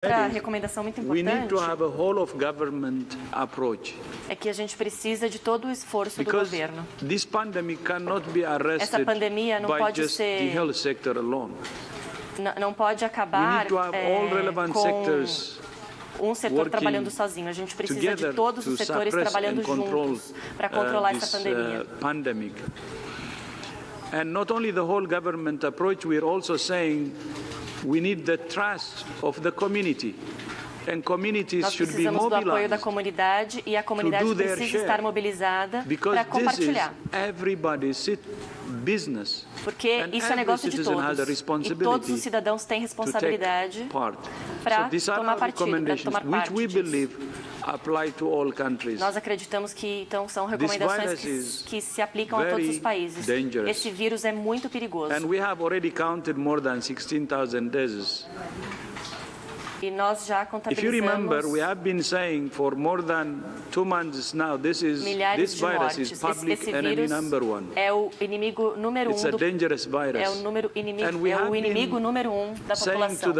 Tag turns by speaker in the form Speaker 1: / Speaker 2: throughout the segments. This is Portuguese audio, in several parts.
Speaker 1: Outra recomendação muito importante é que a gente precisa de todo o esforço do governo. Essa pandemia não pode ser, não pode acabar com um setor trabalhando sozinho. A gente precisa de todos os setores trabalhando juntos para controlar essa pandemia.
Speaker 2: And not only the whole government approach, we are also saying we need the trust of the community. And communities
Speaker 1: Nós
Speaker 2: should be
Speaker 1: precisamos do apoio da
Speaker 2: mobilized
Speaker 1: comunidade e a comunidade precisa estar mobilizada para compartilhar.
Speaker 2: Business.
Speaker 1: Porque isso é negócio de todos. E todos os cidadãos têm responsabilidade para tomar partido, para tomar parte disso. Nós acreditamos que então são recomendações que se aplicam a todos os países. Esse vírus é muito perigoso.
Speaker 2: And we have already counted more than 16,000 deaths.
Speaker 1: E nós já contabilizamos milhares de mortes. Esse vírus é o inimigo número um é o inimigo número um da população.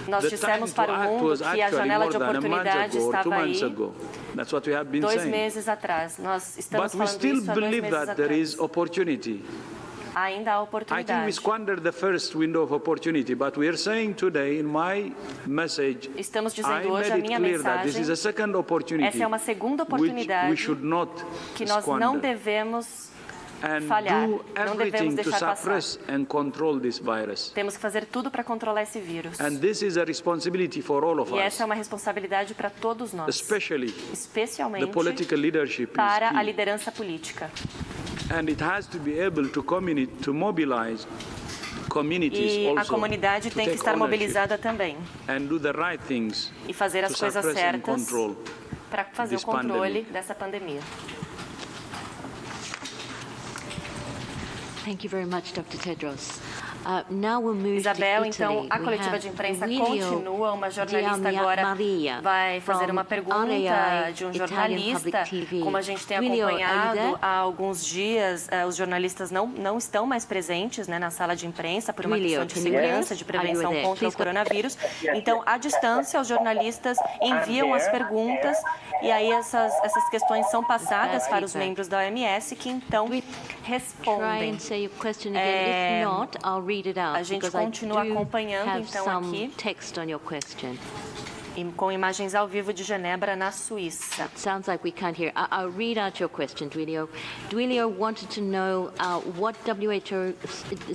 Speaker 1: Nós dissemos para o mundo que a janela de oportunidade estava aí 2 meses atrás. Nós estamos falando isso há 2 meses atrás. Ainda há oportunidade.
Speaker 2: I think we squandered the first window of opportunity, but we are saying today in my message,
Speaker 1: estamos dizendo hoje a minha mensagem, essa é uma segunda oportunidade que nós não devemos falhar, não devemos deixar passar. Temos que fazer tudo para controlar esse vírus. E essa é uma responsabilidade para todos nós, especialmente para a liderança política.
Speaker 2: And it has to be able to mobilize communities also.
Speaker 1: E a comunidade tem que estar mobilizada também.
Speaker 2: And do the right things
Speaker 1: e fazer as coisas certas para fazer o controle dessa pandemia.
Speaker 3: Thank you very much, Dr. Tedros. Now we'll move
Speaker 1: Isabel,
Speaker 3: to
Speaker 1: então, a coletiva de imprensa continua. Uma jornalista agora vai fazer uma pergunta de um jornalista. Como a gente tem acompanhado há alguns dias, os jornalistas não estão mais presentes, né, na sala de imprensa por uma questão de segurança, de prevenção contra o coronavírus. Então, à distância, os jornalistas enviam as perguntas e aí essas questões são passadas para os membros da OMS que então respondem. A gente continua acompanhando, então, aqui e com imagens ao vivo de Genebra, na Suíça.
Speaker 3: It sounds like we can't hear. I'll read out your question, Duilio. Duilio wanted to know what WHO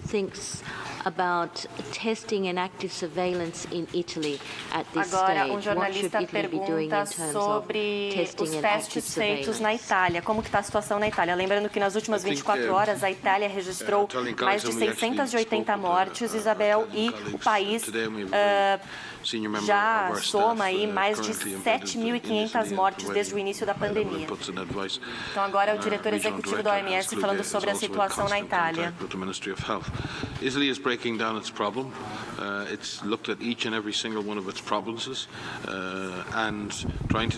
Speaker 3: thinks about testing and active surveillance in Italy at this
Speaker 1: stage.
Speaker 3: What should Italy be doing in terms of testing and active surveillance?
Speaker 1: Na Itália. Como que está a situação na Itália? Lembrando que nas últimas 24 horas a Itália registrou mais de 680 mortes, Isabel, e o país já soma aí mais de 7.500 mortes desde o início da pandemia. Então agora é o diretor executivo da OMS falando sobre a situação na Itália.
Speaker 4: Italy is breaking down its problem. It's looked at each and every single one of its provinces and trying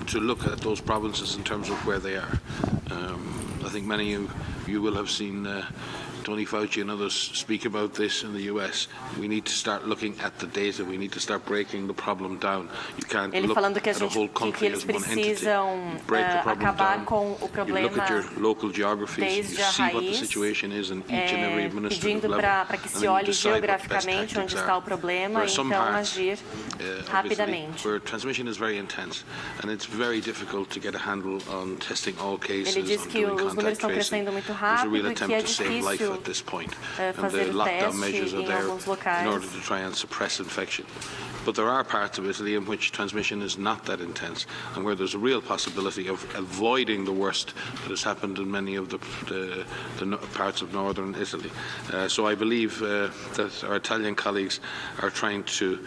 Speaker 4: to look at those provinces in terms of where they are. I think many of you will have seen Tony Fauci and others speak about this in the US. We need to start looking at the data. We need to start breaking the problem down. You can't look at a whole country as one entity. Break the problem down. You look at your local geographies. You see what the situation is in each and every administrative level.
Speaker 1: Para que se olhe geograficamente onde está o problema e então agir rapidamente.
Speaker 4: Where transmission is very intense and it's very difficult to get a handle on testing all cases.
Speaker 1: Ele diz que os números estão crescendo muito rápido e que é difícil
Speaker 4: at this point,
Speaker 1: fazer
Speaker 4: and the lockdown measures are there in order to try and suppress infection. But there are parts of Italy in which transmission is not that intense and where there's a real possibility of avoiding the worst that has happened in many of the parts of northern Italy. So I believe that our Italian colleagues are trying to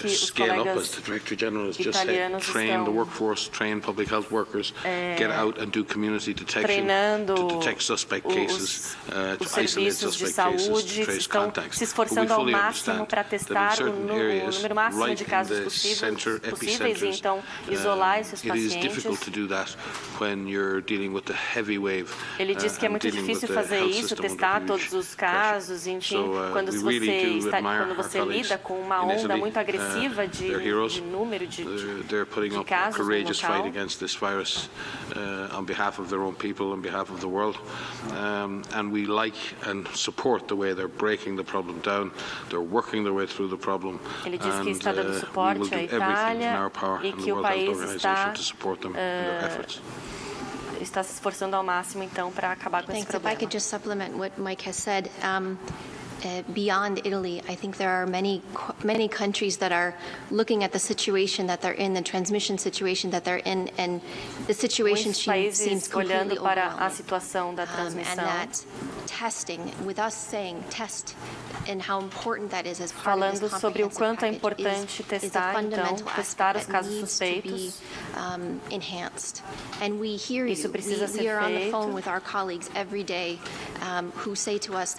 Speaker 4: scale up, as the Director General has just said, train the workforce, train public health workers, get out and do community detection, to detect suspect cases, to
Speaker 1: os serviços de saúde estão se esforçando ao máximo para testar o número máximo de casos possíveis e então isolar esses pacientes. Ele diz que é muito difícil fazer isso, testar todos os casos, enfim, quando você lida com uma onda muito agressiva de número de casos no local.
Speaker 4: On behalf of their own people, on behalf of the world, and we like and support the way they're breaking the problem down. They're working their way through the problem.
Speaker 1: Ele diz que está dando suporte à Itália e que o país está se esforçando ao máximo então para acabar com esse problema.
Speaker 5: If I could just supplement what Mike has said. Beyond Italy, I think there are many countries that are looking at the situation that they're in, the transmission situation that they're in, and the situation seems completely overwhelming.
Speaker 1: A situação da transmissão.
Speaker 5: And that testing, with us saying test, and how important that is as part of this
Speaker 1: sobre o quanto é
Speaker 5: comprehensive
Speaker 1: importante testar, então, testar os casos suspeitos.
Speaker 5: Enhanced. And we hear you.
Speaker 1: Isso precisa ser
Speaker 5: we are on the
Speaker 1: feito.
Speaker 5: phone with our colleagues every day who say to us,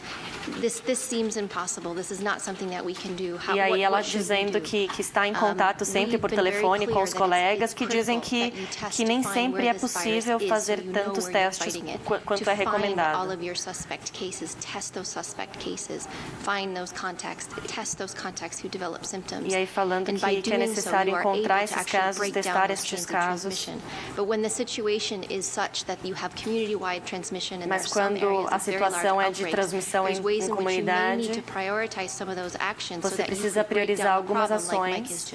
Speaker 5: this seems impossible. This is not something that we can do.
Speaker 1: E aí ela dizendo que está em contato sempre por telefone com os colegas que dizem que nem sempre é possível fazer tantos testes quanto é recomendado.
Speaker 5: All of your suspect cases, test those suspect cases, find those contacts, test those contacts who develop symptoms.
Speaker 1: E aí falando que é necessário encontrar esses casos, testar estes casos.
Speaker 5: But when the situation is such that you have community-wide transmission and
Speaker 1: Mas quando a situação é de transmissão em comunidade, você precisa priorizar algumas ações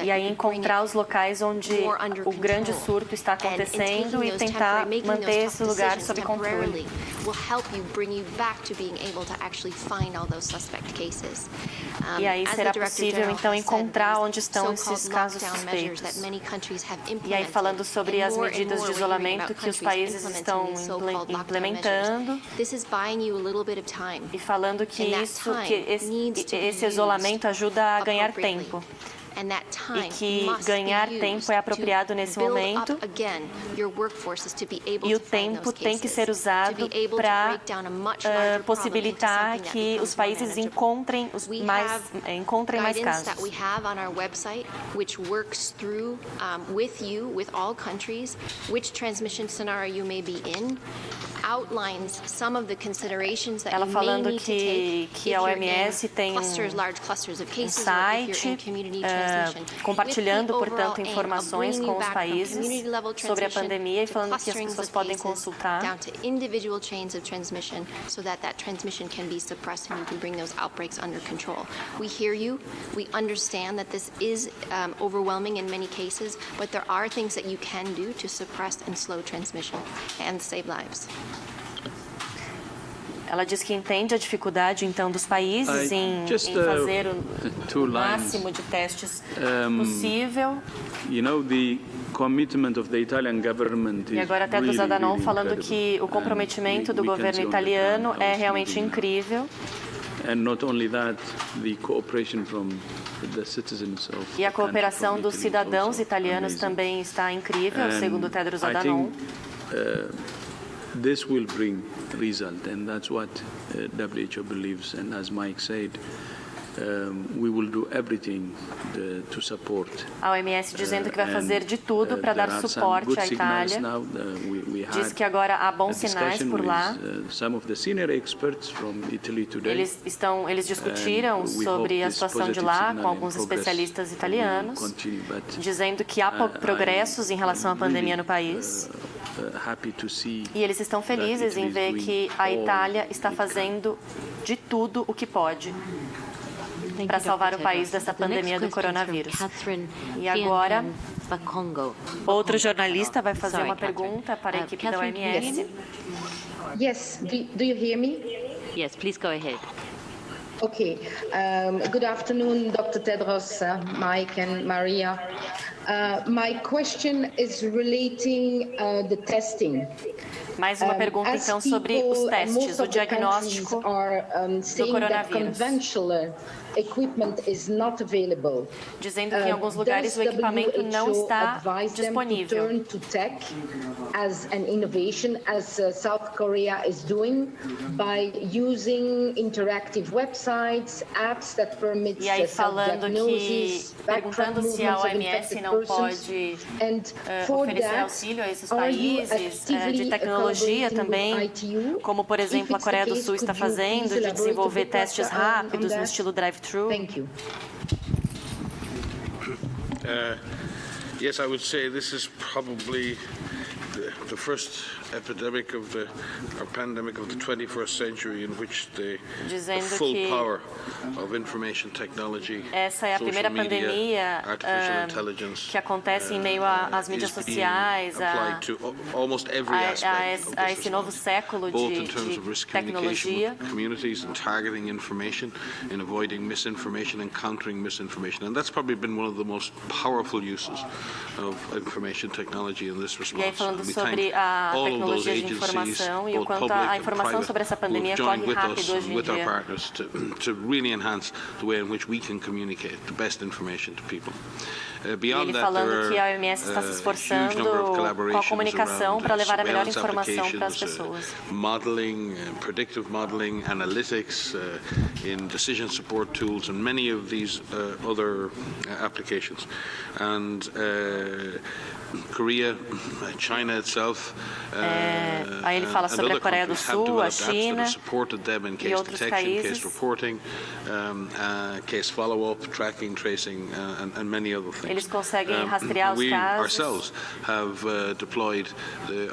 Speaker 1: e aí encontrar os locais onde o grande surto está acontecendo e tentar manter esse lugar sob controle. E aí será possível então encontrar onde estão esses casos suspeitos. E aí falando sobre as medidas de isolamento que os países estão implementando e falando que esse isolamento ajuda a ganhar tempo. E que ganhar tempo é apropriado nesse momento e o tempo tem que ser usado para possibilitar que os países encontrem mais casos. Ela falando que a OMS tem um site compartilhando, portanto, informações com os países sobre a pandemia e falando que as pessoas podem consultar.
Speaker 5: We hear you. We understand that this is overwhelming in many cases, but there are things that you can do to suppress and slow transmission and save lives.
Speaker 1: Ela diz que entende a dificuldade, então, dos países em fazer o máximo de testes possível. E agora até do Zadanon falando que o comprometimento do governo italiano é realmente incrível. E a cooperação dos cidadãos italianos também está incrível, segundo Tedros Adhanom.
Speaker 2: This will bring result, and that's what WHO believes. And as Mike said, we will do everything to support.
Speaker 1: A OMS dizendo que vai fazer de tudo para dar suporte à Itália. Diz que agora há bons sinais por lá. Eles discutiram sobre a situação de lá com alguns especialistas italianos, dizendo que há progressos em relação à pandemia no país. E eles estão felizes em ver que a Itália está fazendo de tudo o que pode para salvar o país dessa pandemia do coronavírus. E agora, outro jornalista vai fazer uma pergunta para a equipe da OMS.
Speaker 6: Yes, do you hear me?
Speaker 3: Yes, please go ahead.
Speaker 6: Okay. Good afternoon, Dr. Tedros, Mike and Maria. My question is relating the testing.
Speaker 1: Mais uma pergunta, então, sobre os testes, o diagnóstico do coronavírus. Dizendo que em alguns lugares o equipamento não está disponível.
Speaker 6: As an innovation, as South Korea is doing by using interactive websites, apps that permit
Speaker 1: e aí falando que, perguntando se a OMS não pode oferecer auxílio a esses países de tecnologia também, como por exemplo a Coreia do Sul está fazendo, de desenvolver testes rápidos no estilo drive-thru.
Speaker 4: Yes, I would say this is probably the first epidemic of or pandemic of the 21st century in which the full power of information technology,
Speaker 1: essa é a primeira pandemia que acontece em meio às mídias sociais, a esse novo século de tecnologia.
Speaker 4: Communities and targeting information, in avoiding misinformation and countering misinformation, and that's probably been one of the most powerful uses of information technology in this response.
Speaker 1: E aí falando sobre a tecnologia de informação e o quanto a informação sobre essa pandemia corre rápido hoje em dia.
Speaker 4: To really enhance the way in which we can communicate the best information to people.
Speaker 1: E ele falando que a OMS está se esforçando com a comunicação para levar a melhor informação para as pessoas.
Speaker 4: Modeling, predictive modeling, analytics, in decision support tools, and many of these other applications. And Korea, China itself,
Speaker 1: aí ele fala sobre a Coreia do Sul, a China e outros países.
Speaker 4: Case follow-up, tracking, tracing, and many other things.
Speaker 1: Eles conseguem rastrear os
Speaker 4: we
Speaker 1: casos.
Speaker 4: ourselves have deployed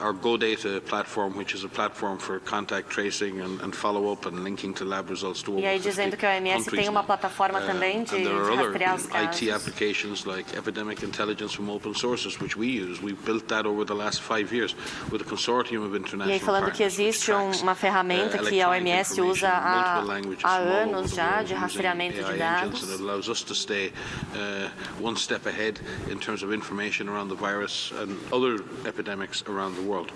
Speaker 4: our GoData platform, which is a platform for contact tracing and follow-up and linking to lab results to over 50
Speaker 1: E aí dizendo que a OMS tem uma plataforma também de rastrear os casos.
Speaker 4: IT applications like epidemic intelligence from open sources, which we use. We've built that over the last 5 years with a consortium of international partners.
Speaker 1: E aí falando que existe uma ferramenta que a OMS usa há anos já de rastreamento de dados.
Speaker 4: It allows us to stay one step ahead in terms of information around the virus and other epidemics around the world.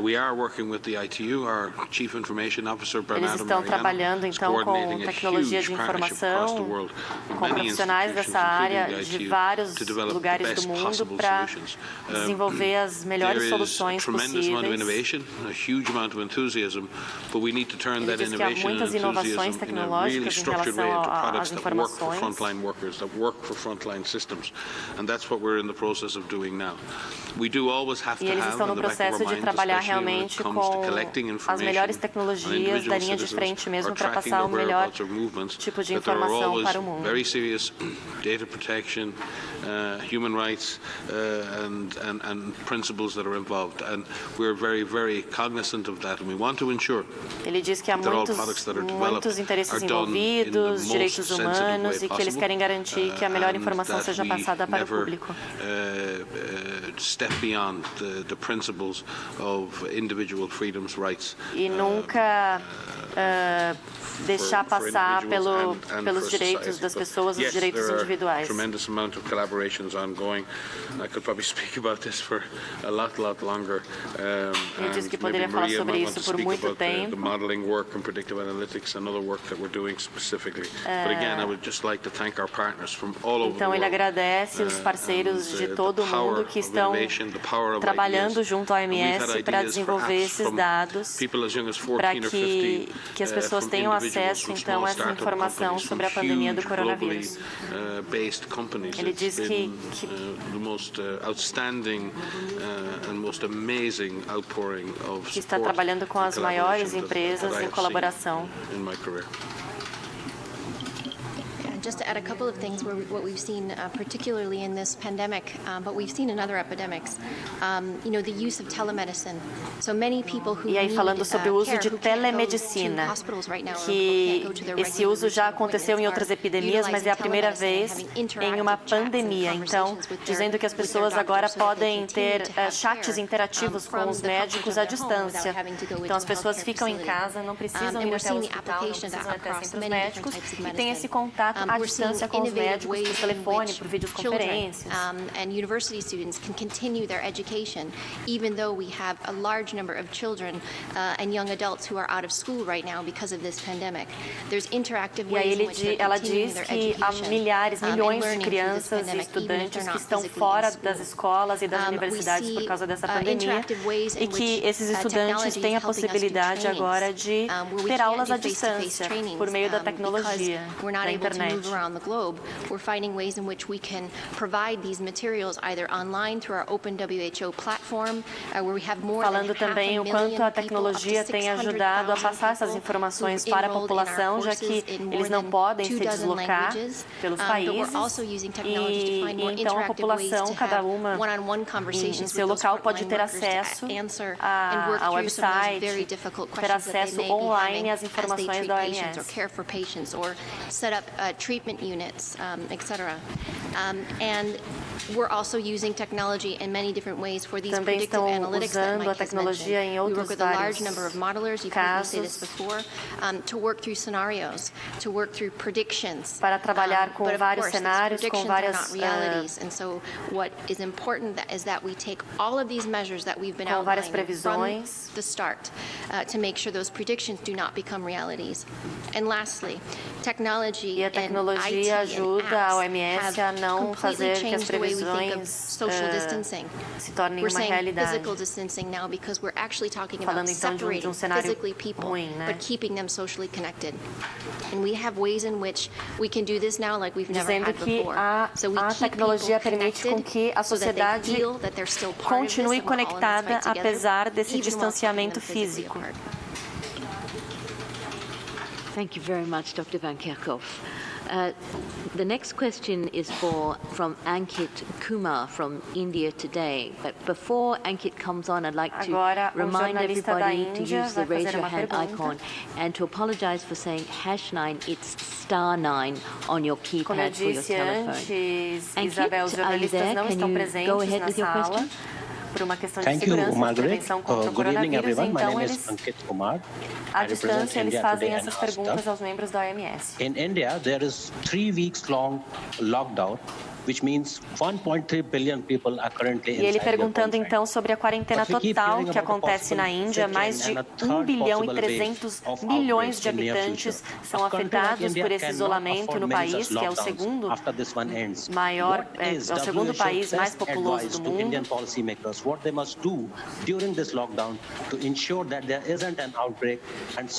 Speaker 4: We are working with the ITU, our Chief Information Officer,
Speaker 1: Eles estão trabalhando então com tecnologia de informação, com profissionais dessa área de vários lugares do mundo para desenvolver as melhores soluções possíveis. Ele diz que há muitas inovações tecnológicas em relação às informações. E eles estão no processo de trabalhar realmente com as melhores tecnologias da linha de frente mesmo para passar o melhor tipo de informação para o mundo.
Speaker 4: Data protection, human rights, and principles that are involved, and we're very cognizant of that, and we want to ensure.
Speaker 1: Ele diz que há muitos interesses envolvidos, direitos humanos, e que eles querem garantir que a melhor informação seja passada para o público.
Speaker 4: Step beyond the principles of individual freedoms, rights.
Speaker 1: E nunca deixar passar pelos direitos das pessoas, os direitos individuais.
Speaker 4: Tremendous amount of collaborations ongoing. I could probably speak about this for a lot longer.
Speaker 1: Ele disse que poderia falar sobre isso por muito tempo.
Speaker 4: The modeling work and predictive analytics and other work that we're doing specifically. But again, I would just like to thank our partners from all over the world.
Speaker 1: Então ele agradece os parceiros de todo o mundo que estão trabalhando junto à OMS para desenvolver esses dados, para que as pessoas tenham acesso então a essa informação sobre a pandemia do coronavírus. Ele diz que está trabalhando com as maiores empresas em colaboração.
Speaker 5: Just to add a couple of things, what we've seen, particularly in this pandemic, but we've seen in other epidemics, the use of telemedicine. So many people who
Speaker 1: E aí falando sobre o uso de telemedicina, que esse uso já aconteceu em outras epidemias, mas é a primeira vez em uma pandemia. Então, dizendo que as pessoas agora podem ter chats interativos com os médicos à distância. Então, as pessoas ficam em casa, não precisam ir até o hospital, não precisam ir até centros médicos, e tem esse contato à à distância com os médicos por telefone, por videoconferências.
Speaker 5: And university students can continue their education, even though we have a large number of children and young adults who are out of school right now because of this pandemic. There's interactive ways in which they're continuing their education.
Speaker 1: Há milhares, milhões de crianças e estudantes que estão fora das escolas e das universidades por causa dessa pandemia e que esses estudantes têm a possibilidade agora de ter aulas à distância por meio da tecnologia, da internet.
Speaker 5: We're finding ways in which we can provide these materials either online through our Open WHO platform, where we have more
Speaker 1: Falando também o quanto a tecnologia tem ajudado a passar essas informações para a população, já que eles não podem se deslocar pelos países, e então a população, cada uma em seu local, pode ter acesso a website, ter acesso online às informações da OMS.
Speaker 5: And we're also using technology in many different ways for these
Speaker 1: Também
Speaker 5: predictive analytics that
Speaker 1: usando a
Speaker 5: Mike has
Speaker 1: tecnologia em
Speaker 5: mentioned. We
Speaker 1: outros
Speaker 5: work with a large
Speaker 1: vários
Speaker 5: number of modelers, you've heard me say this
Speaker 1: casos,
Speaker 5: before, to work through scenarios, to work through predictions.
Speaker 1: para trabalhar com
Speaker 5: But of
Speaker 1: vários
Speaker 5: course, these
Speaker 1: cenários, com
Speaker 5: predictions are
Speaker 1: várias
Speaker 5: not realities. And so what is important is that we take all of these measures that we've been outlining from the start to make sure those predictions do not become realities. And lastly, technology
Speaker 1: E a
Speaker 5: and IT
Speaker 1: tecnologia
Speaker 5: and
Speaker 1: ajuda a
Speaker 5: apps
Speaker 1: OMS a
Speaker 5: have
Speaker 1: não
Speaker 5: completely
Speaker 1: fazer que as
Speaker 5: changed the way we think of
Speaker 1: previsões
Speaker 5: social distancing.
Speaker 1: se tornem
Speaker 5: We're
Speaker 1: uma
Speaker 5: saying
Speaker 1: realidade.
Speaker 5: physical distancing now because we're actually talking about
Speaker 1: Falando então de
Speaker 5: separating
Speaker 1: cenário
Speaker 5: physically people,
Speaker 1: ruim, né?
Speaker 5: but keeping them socially connected. And we have ways in which we can do this now like we've never
Speaker 1: Dizendo
Speaker 5: had
Speaker 1: que
Speaker 5: before.
Speaker 1: a tecnologia permite com que a sociedade continue conectada apesar desse distanciamento físico.
Speaker 3: Thank you very much, Dr. Van Kerkhove. The next question is from Ankit Kumar from India Today. But before Ankit comes on, I'd like to
Speaker 1: Agora,
Speaker 3: remind everybody to
Speaker 1: Índia
Speaker 3: use the
Speaker 1: vai
Speaker 3: raise
Speaker 1: fazer
Speaker 3: your
Speaker 1: uma
Speaker 3: hand
Speaker 1: pergunta.
Speaker 3: icon and to apologize for saying #9. It's *9 on your
Speaker 1: Como eu
Speaker 3: keypad for your
Speaker 1: disse
Speaker 3: telephone.
Speaker 1: antes,
Speaker 3: Ankit,
Speaker 1: Isabel, os
Speaker 3: are you
Speaker 1: jornalistas
Speaker 3: there?
Speaker 1: não
Speaker 3: Can
Speaker 1: estão
Speaker 3: you
Speaker 1: presentes
Speaker 3: go ahead
Speaker 1: na
Speaker 3: with your
Speaker 1: sala
Speaker 3: question?
Speaker 1: por uma questão de
Speaker 7: Thank you,
Speaker 1: segurança, de
Speaker 7: Margaret.
Speaker 1: prevenção contra o
Speaker 7: Good evening,
Speaker 1: coronavírus,
Speaker 7: everyone. My
Speaker 1: então
Speaker 7: name
Speaker 1: eles,
Speaker 7: is Ankit Kumar.
Speaker 1: à
Speaker 7: I represent
Speaker 1: distância, eles
Speaker 7: India
Speaker 1: fazem
Speaker 7: Today
Speaker 1: essas
Speaker 7: and
Speaker 1: perguntas
Speaker 7: Asta.
Speaker 1: aos membros da OMS.
Speaker 7: In India, there is 3 weeks long lockdown, which means 1.3 billion people are currently
Speaker 1: E ele
Speaker 7: inside their
Speaker 1: perguntando
Speaker 7: homes.
Speaker 1: então sobre a quarentena total que acontece na Índia, mais de 1 bilhão e 300 milhões de habitantes são afetados por esse isolamento no país, que é o segundo maior, é o segundo país mais populoso do mundo.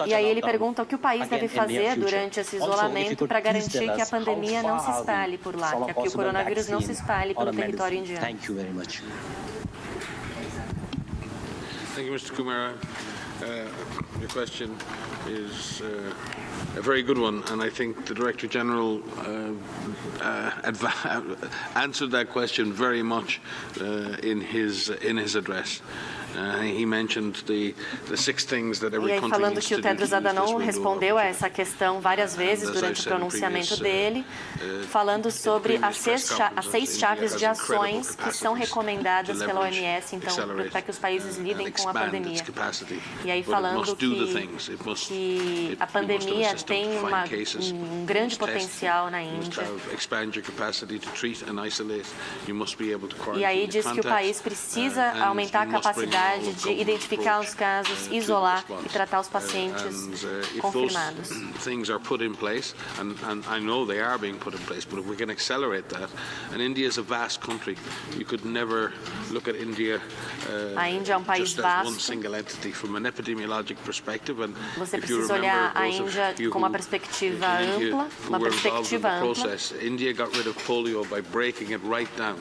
Speaker 1: E aí ele pergunta o que o país deve fazer durante esse isolamento para garantir que a pandemia não se espalhe por lá, que o coronavírus não se espalhe pelo território indiano.
Speaker 7: Thank you very much.
Speaker 4: Thank you, Mr. Kumar. Your question is a very good one, and I think the Director General answered that question very much in his address. He mentioned the 6 things that every country
Speaker 1: falando
Speaker 4: needs
Speaker 1: que
Speaker 4: to
Speaker 1: o
Speaker 4: do
Speaker 1: Tedros
Speaker 4: to use this
Speaker 1: Adhanom
Speaker 4: window
Speaker 1: respondeu
Speaker 4: of
Speaker 1: a essa questão várias vezes durante o pronunciamento dele, falando sobre as 6 chaves de ações que são recomendadas pela OMS, então, para que os países lidem com a pandemia. E aí falando que a pandemia tem um grande potencial na Índia. E aí diz que o país precisa aumentar a capacidade de identificar os casos, isolar e tratar os pacientes confirmados.
Speaker 4: Things are put in place, and I know they are being put in place, but if we can accelerate that, and India is a vast country, you could never look at India just as one single entity from an epidemiologic perspective. And
Speaker 1: Você
Speaker 4: if you
Speaker 1: precisa
Speaker 4: remember,
Speaker 1: olhar a
Speaker 4: those
Speaker 1: Índia
Speaker 4: of you
Speaker 1: com uma
Speaker 4: who
Speaker 1: perspectiva
Speaker 4: in India
Speaker 1: ampla,
Speaker 4: who were involved in the
Speaker 1: ampla.
Speaker 4: process, India got rid of polio by breaking it right down.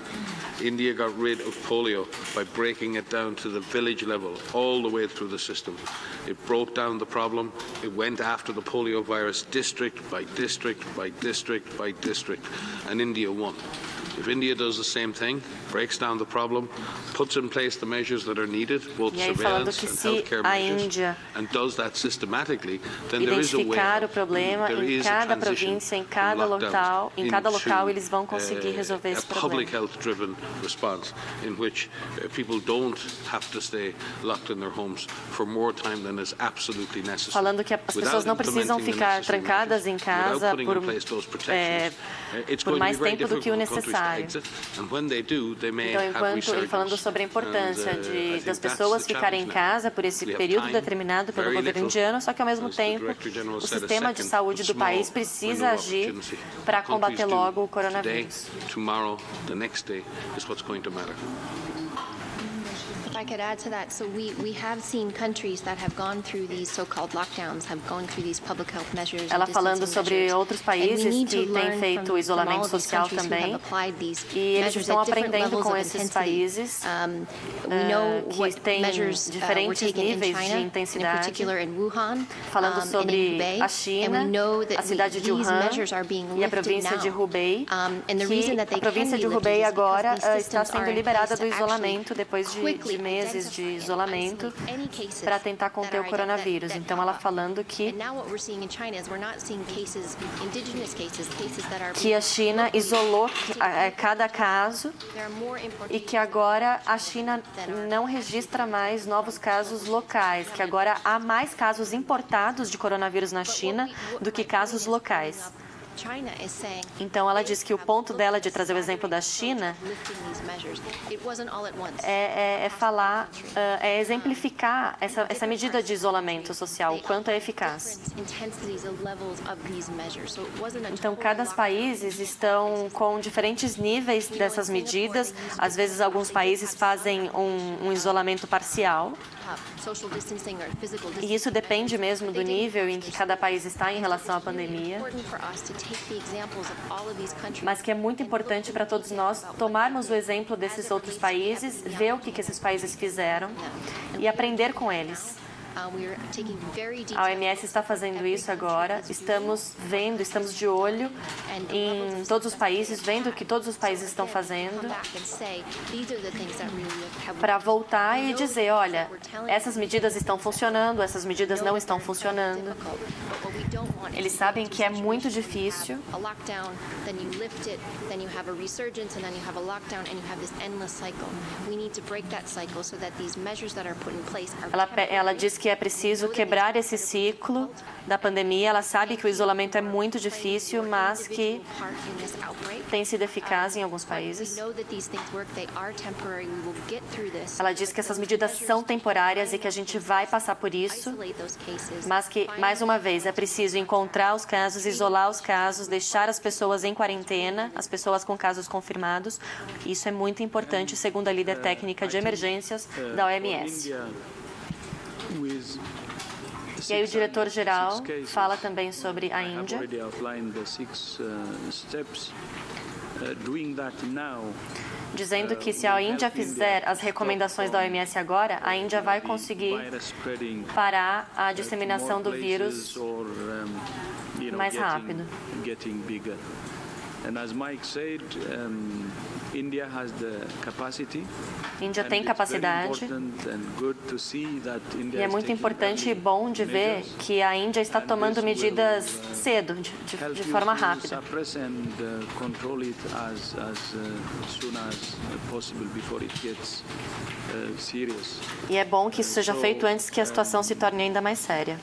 Speaker 4: India got rid of polio by breaking it down to the village level, all the way through the system. It broke down the problem. It went after the polio virus district by district by district by district, and India won. If India does the same thing, breaks down the problem, puts in place the measures that are needed, both surveillance and healthcare measures, and does that systematically, then there is a way.
Speaker 1: Identificar o problema em cada província, em cada local, eles vão conseguir resolver esse problema.
Speaker 4: Public health-driven response in which people don't have to stay locked in their homes for more time than is absolutely necessary.
Speaker 1: Falando que as pessoas não precisam ficar trancadas em casa por mais tempo do que o necessário. Então, falando sobre a importância das pessoas ficarem em casa por esse período determinado pelo governo indiano, só que ao mesmo tempo o sistema de saúde do país precisa agir para combater logo o coronavírus.
Speaker 5: If I could add to that, so we have seen countries that have gone through these so-called lockdowns, have gone through these public health measures.
Speaker 1: Ela falando sobre outros países que têm feito o isolamento social também, e eles estão aprendendo com esses países que têm diferentes níveis de intensidade. Falando sobre a China, a cidade de Wuhan e a província de Hubei, que a província de Hubei agora está sendo liberada do isolamento depois de meses de isolamento para tentar conter o coronavírus. Então, ela falando que a China isolou cada caso e que agora a China não registra mais novos casos locais, que agora há mais casos importados de coronavírus na China do que casos locais. Então, ela diz que o ponto dela de trazer o exemplo da China é exemplificar essa medida de isolamento social, o quanto é eficaz. Então, cada país estão com diferentes níveis dessas medidas. Às vezes, alguns países fazem um isolamento parcial. E isso depende mesmo do nível em que cada país está em relação à pandemia. Mas que é muito importante para todos nós tomarmos o exemplo desses outros países, ver o que esses países fizeram e aprender com eles. A OMS está fazendo isso agora. Estamos de olho em todos os países, vendo o que todos os países estão fazendo, para voltar e dizer, olha, essas medidas estão funcionando, essas medidas não estão funcionando. Eles sabem que é muito difícil. Ela diz que é preciso quebrar esse ciclo da pandemia. Ela sabe que o isolamento é muito difícil, mas que tem sido eficaz em alguns países. Ela diz que essas medidas são temporárias e que a gente vai passar por isso, mas que, mais uma vez, é preciso encontrar os casos, isolar os casos, deixar as pessoas em quarentena, as pessoas com casos confirmados. Isso é muito importante, segundo a líder técnica de emergências da OMS. E aí o diretor-geral fala também sobre a Índia, dizendo que se a Índia fizer as recomendações da OMS agora, a Índia vai conseguir parar a disseminação do vírus mais rápido. A Índia tem capacidade e é muito importante e bom de ver que a Índia está tomando medidas cedo, de forma rápida. E é bom que isso seja feito antes que a situação se torne ainda mais séria.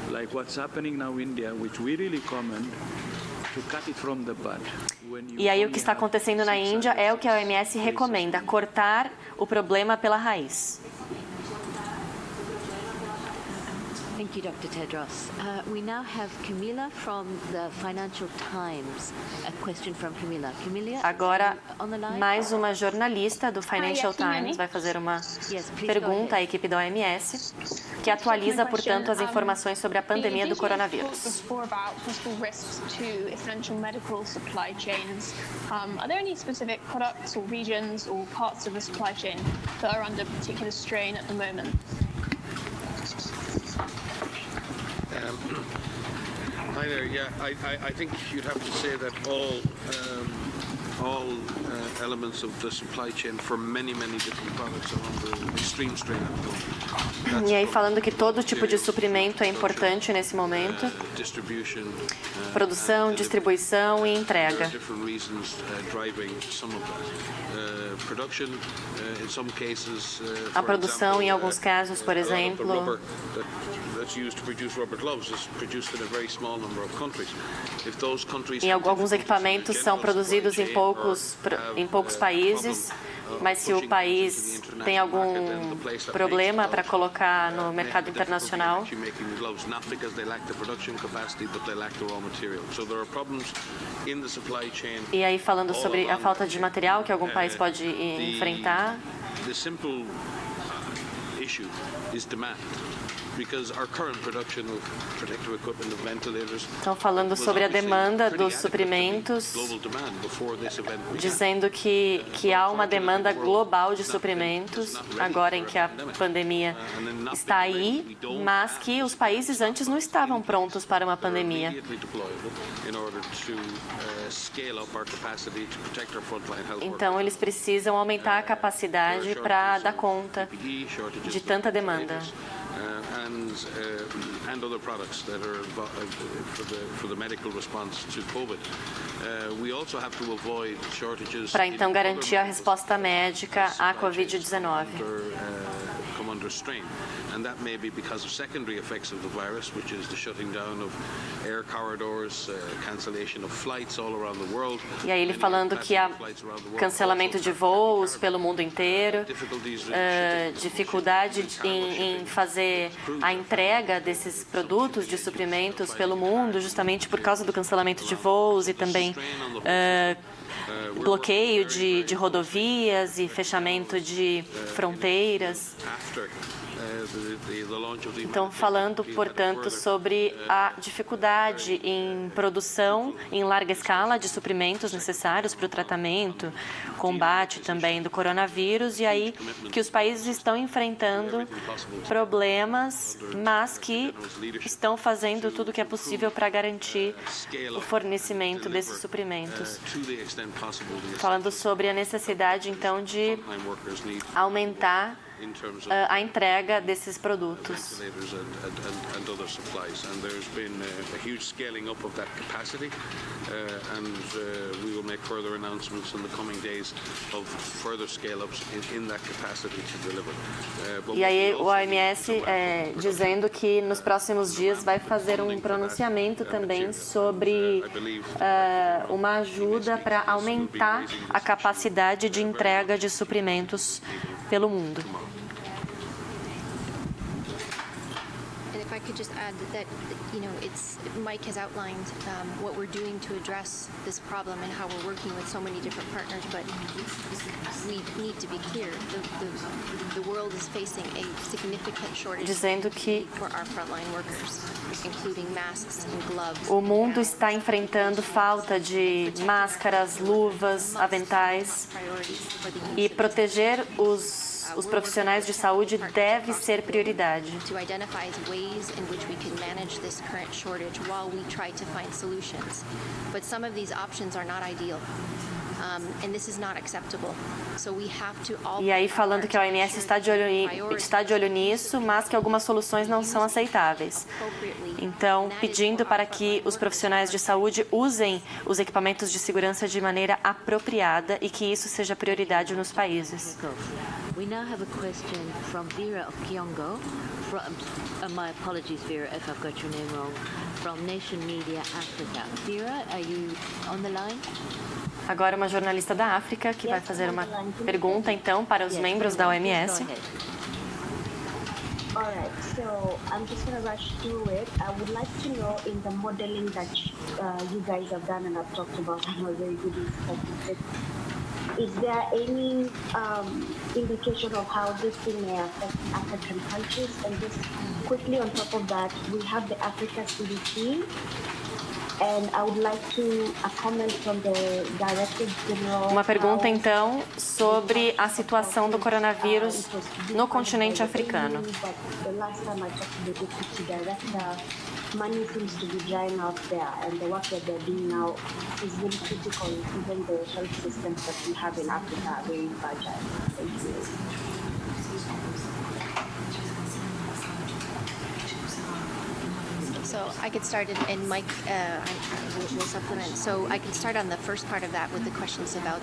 Speaker 2: Like what's happening now in India, which we really commend, to cut it from the bud.
Speaker 1: E aí o que está acontecendo na Índia é o que a OMS recomenda, cortar o problema pela raiz.
Speaker 3: Thank you, Dr. Tedros. We now have Camila from the Financial Times. A question from Camila. Camila,
Speaker 1: agora,
Speaker 3: on the line?
Speaker 1: mais uma jornalista do Financial Times vai fazer uma pergunta à equipe da OMS, que atualiza, portanto, as informações sobre a pandemia do coronavírus.
Speaker 8: Are there any specific products or regions or parts of the supply chain that are under particular strain at the moment?
Speaker 4: Hi there. Yeah, I think you'd have to say that all elements of the supply chain for many different products are under extreme strain at the moment.
Speaker 1: E aí falando que todo tipo de suprimento é importante nesse momento. Produção, distribuição e entrega. A produção, em alguns casos, por exemplo, em alguns equipamentos são produzidos em poucos países, mas se o país tem algum problema para colocar no mercado internacional, e aí falando sobre a falta de material que algum país pode enfrentar, estão falando sobre a demanda dos suprimentos, dizendo que há uma demanda global de suprimentos, agora em que a pandemia está aí, mas que os países antes não estavam prontos para uma pandemia. Então, eles precisam aumentar a capacidade para dar conta de tanta demanda. And other products that are for the medical response to COVID. We also have to avoid shortages. Para então garantir a resposta médica à COVID-19. Come under strain. And that may be because of secondary effects of the virus, which is the shutting down of air corridors, cancellation of flights all around the world. E aí ele falando que há cancelamento de voos pelo mundo inteiro, dificuldade em fazer a entrega desses produtos de suprimentos pelo mundo, justamente por causa do cancelamento de voos e também bloqueio de rodovias e fechamento de fronteiras. Então, falando, portanto, sobre a dificuldade em produção em larga escala de suprimentos necessários para o tratamento, combate também do coronavírus, e aí que os países estão enfrentando problemas, mas que estão fazendo tudo o que é possível para garantir o fornecimento desses suprimentos. Falando sobre a necessidade, então, de aumentar a entrega desses produtos. E aí o OMS dizendo que nos próximos dias vai fazer um pronunciamento também sobre uma ajuda para aumentar a capacidade de entrega de suprimentos pelo mundo.
Speaker 5: If I could just add that, Mike has outlined what we're doing to address this problem and how we're working with so many different partners, but we need to be clear. The world is facing a significant shortage for our frontline workers, including masks and gloves.
Speaker 1: O mundo está enfrentando falta de máscaras, luvas, aventais, e proteger os profissionais de saúde deve ser prioridade.
Speaker 5: To identify ways in which we can manage this current shortage while we try to find solutions. But some of these options are not ideal. And this is not acceptable. So we have to all.
Speaker 1: E aí falando que a OMS está de olho nisso, mas que algumas soluções não são aceitáveis. Então, pedindo para que os profissionais de saúde usem os equipamentos de segurança de maneira apropriada e que isso seja prioridade nos países.
Speaker 3: We now have a question from Vera of Kyongo. My apologies, Vera, if I've got your name wrong. From Nation Media Africa. Vera, are you on the line?
Speaker 1: Agora uma jornalista da África que vai fazer uma pergunta, então, para os membros da OMS.
Speaker 9: All right, so I'm just going to rush through it. I would like to know in the modeling that you guys have done and I've talked about, I'm very good in is there any indication of how this thing may affect African countries? And just quickly on top of that, we have the Africa CDC And I would like to a comment from the Director General.
Speaker 1: Uma pergunta, então, sobre a situação do coronavírus no continente africano.
Speaker 9: The last time I talked to the Deputy Director, money seems to be drying out there, and the work that they're doing now is very critical. Even the health systems that we have in Africa are very fragile. Thank you.
Speaker 5: So I could start, and Mike will supplement. So I can start on the first part of that with the questions about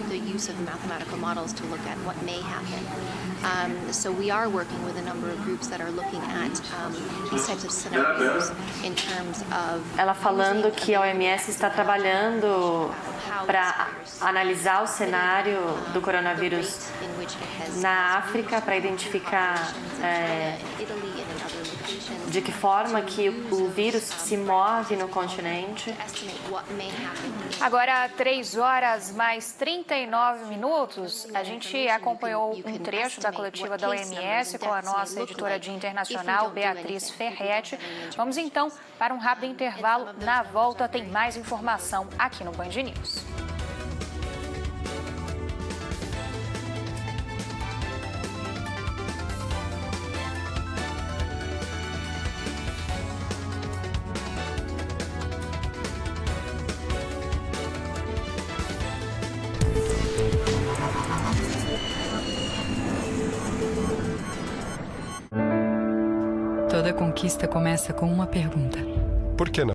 Speaker 5: the use of mathematical models to look at what may happen. So we are working with a number of groups that are looking at these types of scenarios in terms of...
Speaker 1: Ela falando que a OMS está trabalhando para analisar o cenário do coronavírus na África, para identificar de que forma que o vírus se move no continente.
Speaker 10: Agora, 3h mais 39. A gente acompanhou um trecho da coletiva da OMS com a nossa editora de internacional, Beatriz Ferretti. Vamos então para um rápido intervalo. Na volta tem mais informação aqui no Band News.
Speaker 11: Toda conquista começa com uma pergunta.
Speaker 12: Por que não?